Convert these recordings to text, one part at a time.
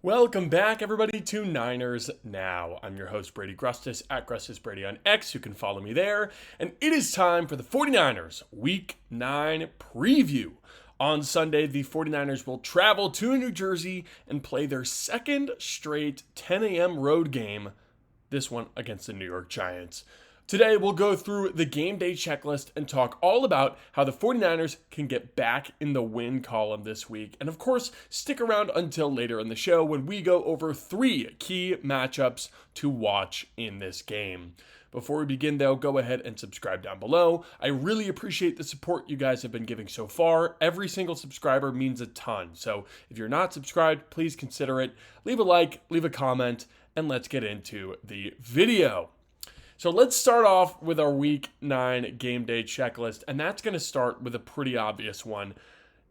Welcome back, everybody, to Niners Now. I'm your host, Brady Grustas, at Grustas Brady on X. You can follow me there. And it is time for the 49ers Week 9 preview. On Sunday, the 49ers will travel to New Jersey and play their second straight 10 a.m. road game, this one against the New York Giants. Today, we'll go through the game day checklist and talk all about how the 49ers can get back in the win column this week. And of course, stick around until later in the show when we go over 3 key matchups to watch in this game. Before we begin, though, go ahead and subscribe down below. I really appreciate the support you guys have been giving so far. Every single subscriber means a ton. So if you're not subscribed, please consider it. Leave a like, leave a comment, and let's get into the video. So let's start off with our Week 9 game day checklist, and that's going to start with a pretty obvious one.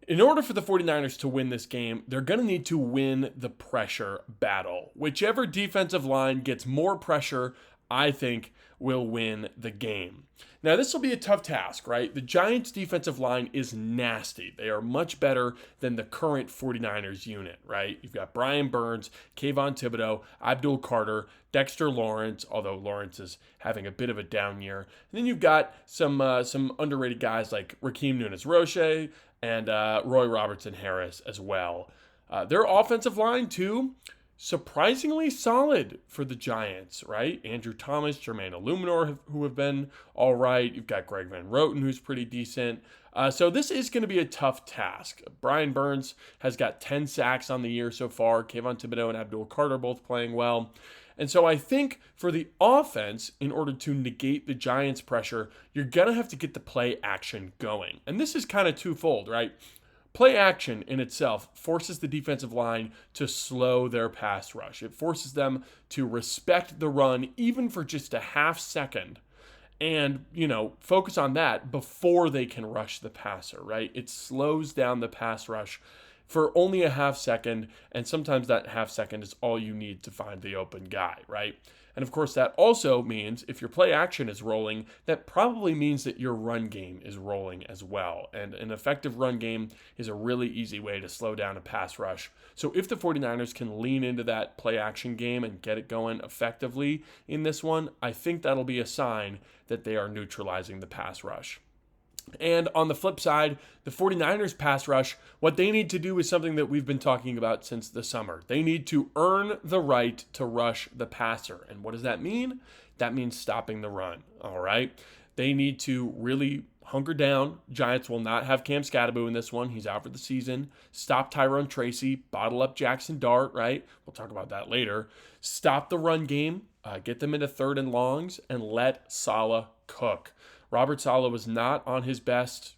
In order for the 49ers to win this game, they're going to need to win the pressure battle. Whichever defensive line gets more pressure, I think, will win the game. Now, this will be a tough task, right? The Giants' defensive line is nasty. They are much better than the current 49ers unit, right? You've got Brian Burns, Kayvon Thibodeau, Abdul Carter, Dexter Lawrence, although Lawrence is having a bit of a down year. And then you've got some underrated guys like Raheem Nunez-Roche and Roy Robertson-Harris as well. Their offensive line, too, surprisingly solid for the Giants, right? Andrew Thomas, Jermaine Illuminor, who have been all right. You've got Greg Van Roten, who's pretty decent. So this is going to be a tough task. Brian Burns has got 10 sacks on the year so far. Kayvon Thibodeau and Abdul Carter both playing well. And so I think for the offense, in order to negate the Giants' pressure, you're going to have to get the play action going. And this is kind of twofold, right? Play action in itself forces the defensive line to slow their pass rush. It forces them to respect the run even for just a half second and, focus on that before they can rush the passer, right? It slows down the pass rush for only a half second, and sometimes that half second is all you need to find the open guy, right? And of course, that also means if your play action is rolling, that probably means that your run game is rolling as well. And an effective run game is a really easy way to slow down a pass rush. So if the 49ers can lean into that play action game and get it going effectively in this one, I think that'll be a sign that they are neutralizing the pass rush. And on the flip side, the 49ers pass rush, what they need to do is something that we've been talking about since the summer. They need to earn the right to rush the passer. And what does that mean? That means stopping the run, all right? They need to really hunker down. Giants will not have Cam Skattebo in this one. He's out for the season. Stop Tyrone Tracy. Bottle up Jackson Dart, right? We'll talk about that later. Stop the run game. Get them into third and longs and let Saleh cook. Robert Saleh was not on his best,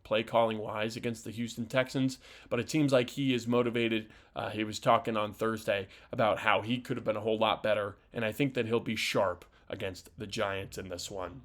play calling wise against the Houston Texans, but it seems like he is motivated. He was talking on Thursday about how he could have been a whole lot better, and I think that he'll be sharp against the Giants in this one.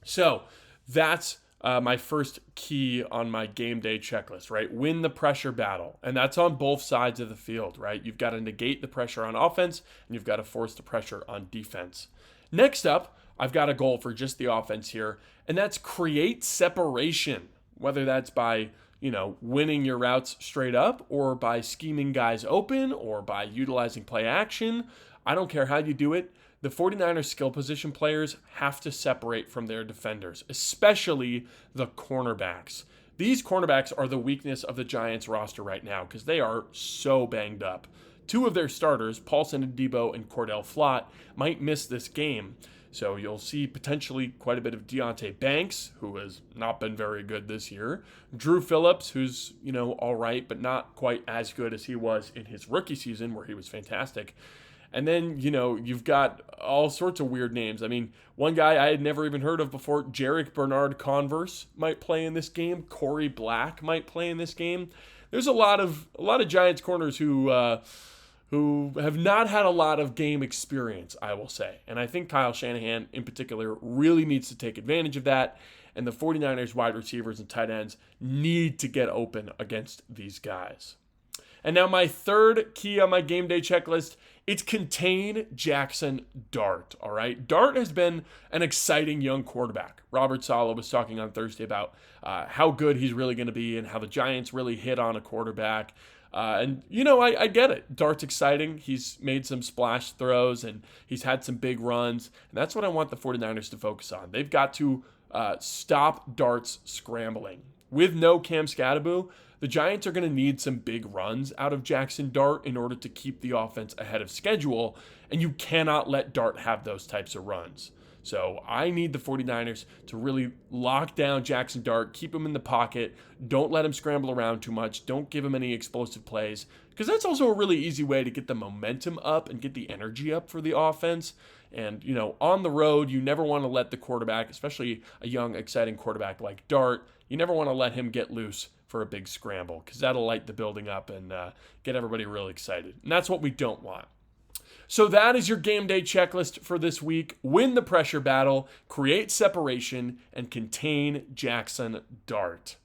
So that's my first key on my game day checklist, right? Win the pressure battle, and that's on both sides of the field, right? You've got to negate the pressure on offense, and you've got to force the pressure on defense. Next up, I've got a goal for just the offense here, and that's create separation, whether that's by, winning your routes straight up or by scheming guys open or by utilizing play action. I don't care how you do it. The 49ers skill position players have to separate from their defenders, especially the cornerbacks. These cornerbacks are the weakness of the Giants roster right now because they are so banged up. 2 of their starters, Paulson Adebo and Cordell Flott, might miss this game. So you'll see potentially quite a bit of Deonte Banks, who has not been very good this year. Drew Phillips, who's, all right, but not quite as good as he was in his rookie season where he was fantastic. And then, you've got all sorts of weird names. I mean, one guy I had never even heard of before, Jarek Bernard Converse, might play in this game. Corey Black might play in this game. There's a lot of Giants corners who have not had a lot of game experience, I will say. And I think Kyle Shanahan, in particular, really needs to take advantage of that. And the 49ers wide receivers and tight ends need to get open against these guys. And now my third key on my game day checklist, it's contain Jackson Dart, all right? Dart has been an exciting young quarterback. Robert Saleh was talking on Thursday about how good he's really going to be and how the Giants really hit on a quarterback. I get it. Dart's exciting. He's made some splash throws and he's had some big runs. And that's what I want the 49ers to focus on. They've got to stop Dart's scrambling. With no Cam Scatterbo, the Giants are going to need some big runs out of Jackson Dart in order to keep the offense ahead of schedule. And you cannot let Dart have those types of runs. So I need the 49ers to really lock down Jackson Dart, keep him in the pocket, don't let him scramble around too much, don't give him any explosive plays, because that's also a really easy way to get the momentum up and get the energy up for the offense. And, on the road, you never want to let the quarterback, especially a young, exciting quarterback like Dart, you never want to let him get loose for a big scramble, because that'll light the building up and get everybody really excited. And that's what we don't want. So that is your game day checklist for this week. Win the pressure battle, create separation, and contain Jackson Dart.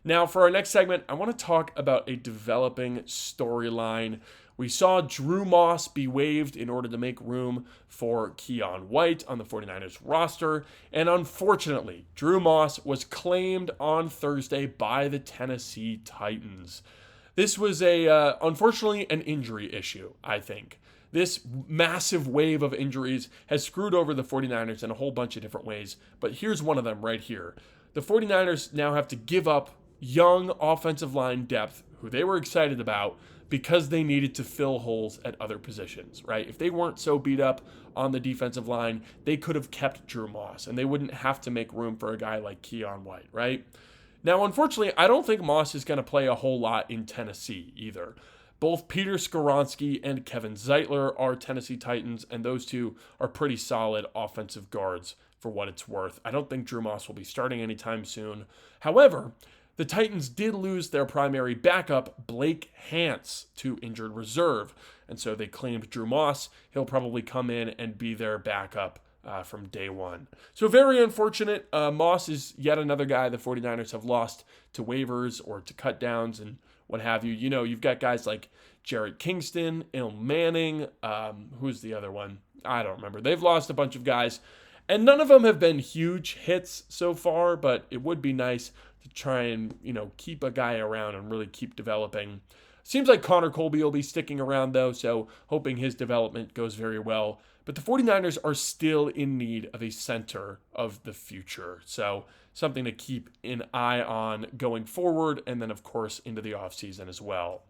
Now, for our next segment, I want to talk about a developing storyline. We saw Drew Moss be waived in order to make room for Keon White on the 49ers roster. And unfortunately, Drew Moss was claimed on Thursday by the Tennessee Titans. This was unfortunately an injury issue, I think. This massive wave of injuries has screwed over the 49ers in a whole bunch of different ways, but here's one of them right here. The 49ers now have to give up young offensive line depth, who they were excited about, because they needed to fill holes at other positions, right? If they weren't so beat up on the defensive line, they could have kept Drew Moss, and they wouldn't have to make room for a guy like Keon White, right? Now, unfortunately, I don't think Moss is going to play a whole lot in Tennessee either. Both Peter Skoronski and Kevin Zeitler are Tennessee Titans, and those two are pretty solid offensive guards for what it's worth. I don't think Drew Moss will be starting anytime soon. However, the Titans did lose their primary backup, Blake Hance, to injured reserve, and so they claimed Drew Moss. He'll probably come in and be their backup from day one. So very unfortunate. Moss is yet another guy the 49ers have lost to waivers or to cut downs and what have you. You've got guys like Jarrett Kingston, Il Manning, who's the other one? I don't remember. They've lost a bunch of guys, and none of them have been huge hits so far, but it would be nice to try and, keep a guy around and really keep developing. Seems like Connor Colby will be sticking around, though, so hoping his development goes very well. But the 49ers are still in need of a center of the future. So something to keep an eye on going forward, and then, of course, into the offseason as well.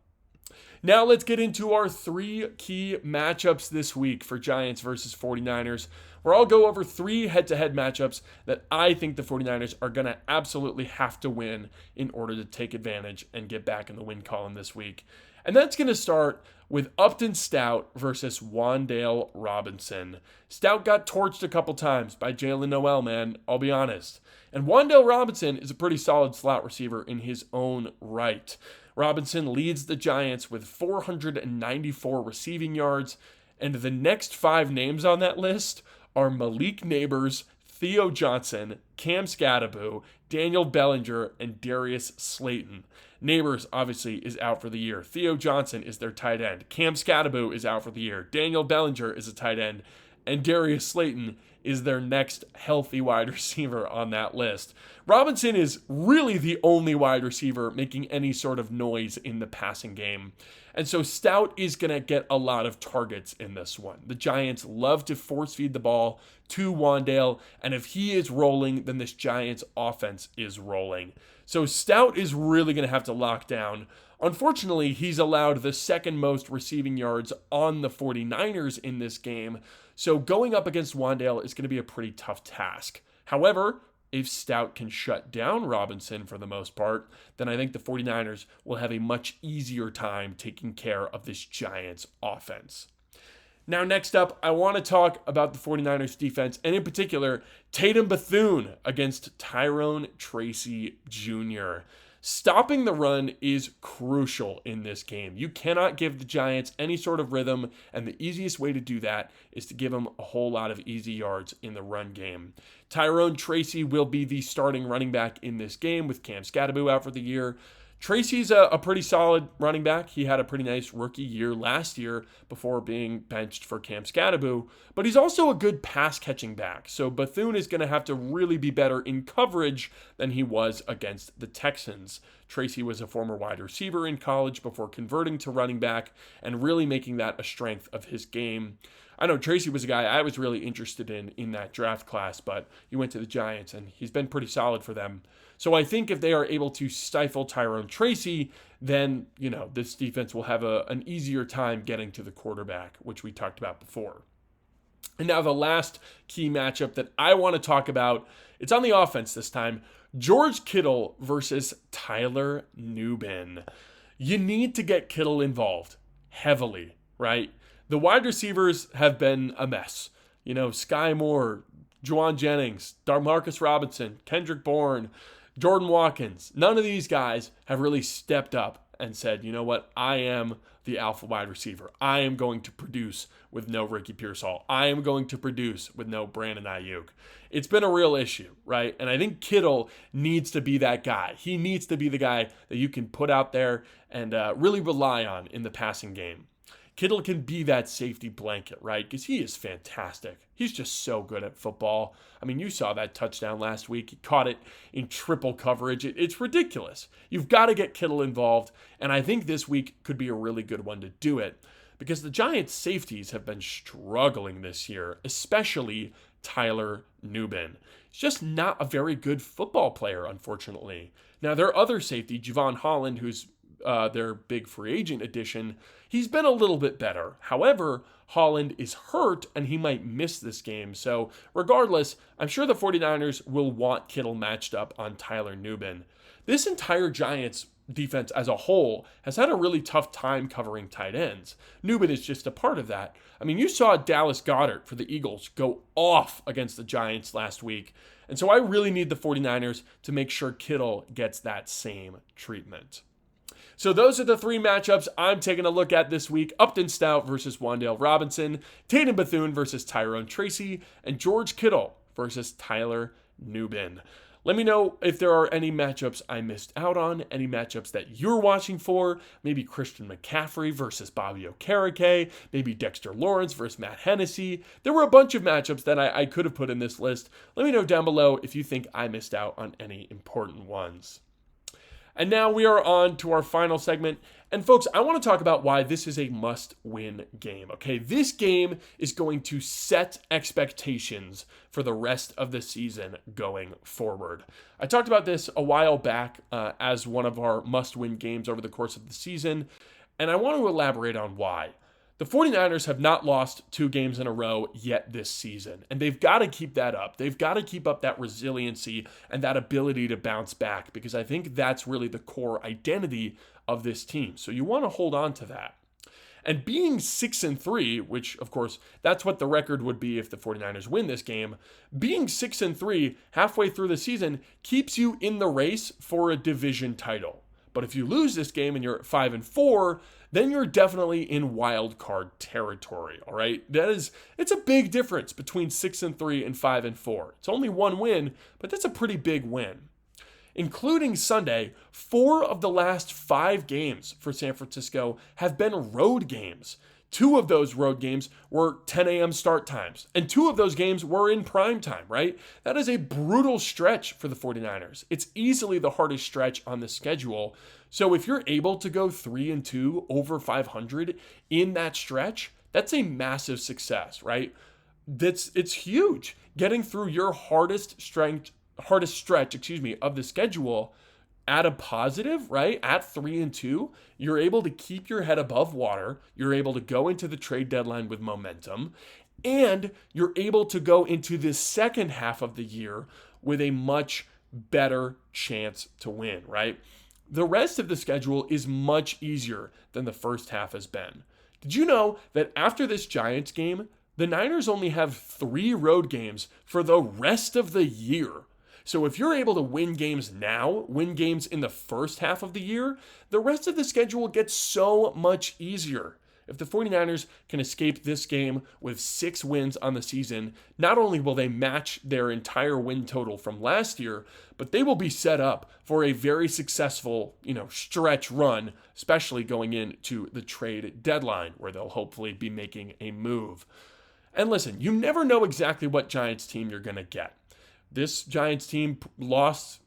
Now let's get into our 3 key matchups this week for Giants versus 49ers, where I'll go over 3 head-to-head matchups that I think the 49ers are going to absolutely have to win in order to take advantage and get back in the win column this week. And that's going to start with Upton Stout versus Wan'Dale Robinson. Stout got torched a couple times by Jalen Noel, man, I'll be honest. And Wan'Dale Robinson is a pretty solid slot receiver in his own right. Robinson leads the Giants with 494 receiving yards, and the next 5 names on that list are Malik Neighbors, Theo Johnson, Cam Scatterbo, Daniel Bellinger, and Darius Slayton. Neighbors, obviously, is out for the year. Theo Johnson is their tight end. Cam Scatterbo is out for the year. Daniel Bellinger is a tight end. And Darius Slayton is their next healthy wide receiver on that list. Robinson is really the only wide receiver making any sort of noise in the passing game. And so Stout is going to get a lot of targets in this one. The Giants love to force feed the ball to Wan'Dale, and if he is rolling, then this Giants offense is rolling. So Stout is really going to have to lock down. Unfortunately, he's allowed the second most receiving yards on the 49ers in this game, so going up against Wan'Dale is going to be a pretty tough task. However, if Stout can shut down Robinson for the most part, then I think the 49ers will have a much easier time taking care of this Giants offense. Now, next up, I want to talk about the 49ers defense, and in particular, Tatum Bethune against Tyrone Tracy Jr. Stopping the run is crucial in this game. You cannot give the Giants any sort of rhythm, and the easiest way to do that is to give them a whole lot of easy yards in the run game. Tyrone Tracy will be the starting running back in this game with Cam Scatterbo out for the year. Tracy's a pretty solid running back. He had a pretty nice rookie year last year before being benched for Cam Scadaboo, but he's also a good pass-catching back. So Bethune is going to have to really be better in coverage than he was against the Texans. Tracy was a former wide receiver in college before converting to running back and really making that a strength of his game. I know Tracy was a guy I was really interested in that draft class, but he went to the Giants, and he's been pretty solid for them. So I think if they are able to stifle Tyrone Tracy, then, this defense will have an easier time getting to the quarterback, which we talked about before. And now the last key matchup that I want to talk about, it's on the offense this time. George Kittle versus Tyler Nubin. You need to get Kittle involved heavily, right? The wide receivers have been a mess. Sky Moore, Juwan Jennings, Darmarcus Robinson, Kendrick Bourne, Jordan Watkins. None of these guys have really stepped up and said, you know what, I am the alpha wide receiver. I am going to produce with no Ricky Pearsall. I am going to produce with no Brandon Ayuk. It's been a real issue, right? And I think Kittle needs to be that guy. He needs to be the guy that you can put out there and really rely on in the passing game. Kittle can be that safety blanket, right? Because he is fantastic. He's just so good at football. I mean, you saw that touchdown last week. He caught it in triple coverage. It's ridiculous. You've got to get Kittle involved, and I think this week could be a really good one to do it because the Giants' safeties have been struggling this year, especially Tyler Nubin. He's just not a very good football player, unfortunately. Now, their other safety, Javon Holland, who's their big free agent addition, he's been a little bit better. However, Holland is hurt and he might miss this game. So regardless, I'm sure the 49ers will want Kittle matched up on Tyler Nubin. This entire Giants defense as a whole has had a really tough time covering tight ends. Nubin is just a part of that. I mean, you saw Dallas Goedert for the Eagles go off against the Giants last week. And so I really need the 49ers to make sure Kittle gets that same treatment. So those are the three matchups I'm taking a look at this week. Upton Stout versus Wan'Dale Robinson, Tatum Bethune versus Tyrone Tracy, and George Kittle versus Tyler Nubin. Let me know if there are any matchups I missed out on, any matchups that you're watching for, maybe Christian McCaffrey versus Bobby Okereke, maybe Dexter Lawrence versus Matt Hennessy. There were a bunch of matchups that I could have put in this list. Let me know down below if you think I missed out on any important ones. And now we are on to our final segment. And folks, I want to talk about why this is a must-win game, okay? This game is going to set expectations for the rest of the season going forward. I talked about this a while back as one of our must-win games over the course of the season, and I want to elaborate on why. The 49ers have not lost 2 games in a row yet this season, and they've got to keep that up. They've got to keep up that resiliency and that ability to bounce back because I think that's really the core identity of this team. So you want to hold on to that. And being 6-3, which of course that's what the record would be if the 49ers win this game, being 6-3 halfway through the season keeps you in the race for a division title. But if you lose this game and you're at 5-4, then you're definitely in wild card territory, all right? It's a big difference between 6-3 and 5-4. It's only one win, but that's a pretty big win. Including Sunday, 4 of the last 5 games for San Francisco have been road games. 2 of those road games were 10 a.m. start times, and 2 of those games were in prime time, right? That is a brutal stretch for the 49ers. It's easily the hardest stretch on the schedule. So if you're able to go 3-2 over 500 in that stretch, that's a massive success, right? It's huge. Getting through your hardest stretch, of the schedule at a positive, right? At 3-2, you're able to keep your head above water. You're able to go into the trade deadline with momentum, and you're able to go into the second half of the year with a much better chance to win, right? The rest of the schedule is much easier than the first half has been. Did you know that after this Giants game, the Niners only have 3 road games for the rest of the year? So if you're able to win games now, win games in the first half of the year, the rest of the schedule gets so much easier. If the 49ers can escape this game with 6 wins on the season, not only will they match their entire win total from last year, but they will be set up for a very successful, stretch run, especially going into the trade deadline where they'll hopefully be making a move. And listen, you never know exactly what Giants team you're going to get. This Giants team lost,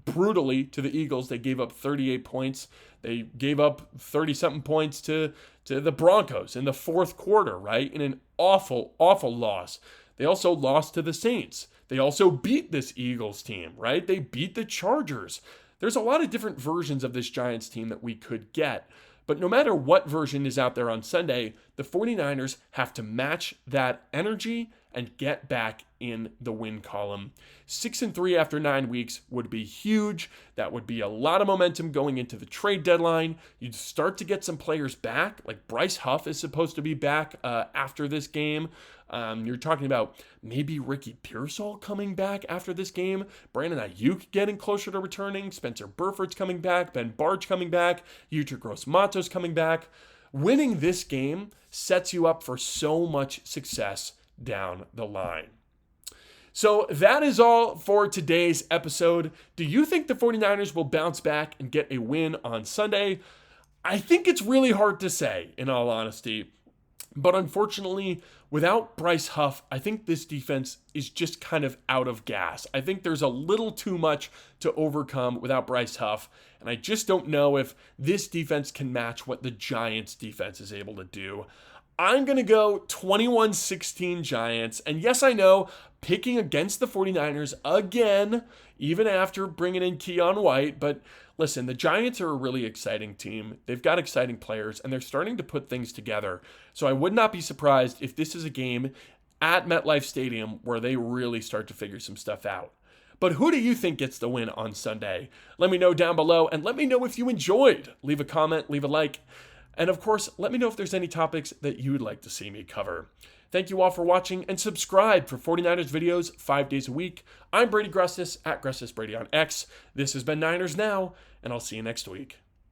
brutally to the Eagles. They gave up 38 points. They gave up 30-something points to the Broncos in the fourth quarter, right? In an awful, awful loss. They also lost to the Saints. They also beat this Eagles team, right? They beat the Chargers. There's a lot of different versions of this Giants team that we could get. But no matter what version is out there on Sunday, the 49ers have to match that energy and get back in the win column. 6-3 after 9 weeks would be huge. That would be a lot of momentum going into the trade deadline. You'd start to get some players back, like Bryce Huff is supposed to be back after this game. You're talking about maybe Ricky Pearsall coming back after this game, Brandon Ayuk getting closer to returning, Spencer Burford's coming back, Ben Barge coming back, Yetur Gross-Matos coming back. Winning this game sets you up for so much success down the line. So that is all for today's episode. Do you think the 49ers will bounce back and get a win on Sunday? I think it's really hard to say, in all honesty. But unfortunately, without Bryce Huff, I think this defense is just kind of out of gas. I think there's a little too much to overcome without Bryce Huff, and I just don't know if this defense can match what the Giants defense is able to do. I'm going to go 21-16 Giants, and yes, I know, picking against the 49ers again, even after bringing in Keon White, but listen, the Giants are a really exciting team. They've got exciting players, and they're starting to put things together. So I would not be surprised if this is a game at MetLife Stadium where they really start to figure some stuff out. But who do you think gets the win on Sunday? Let me know down below, and let me know if you enjoyed. Leave a comment, leave a like, and of course, let me know if there's any topics that you would like to see me cover. Thank you all for watching, and subscribe for 49ers videos 5 days a week. I'm Brady Grustas, at Grustas Brady on X. This has been Niners Now, and I'll see you next week.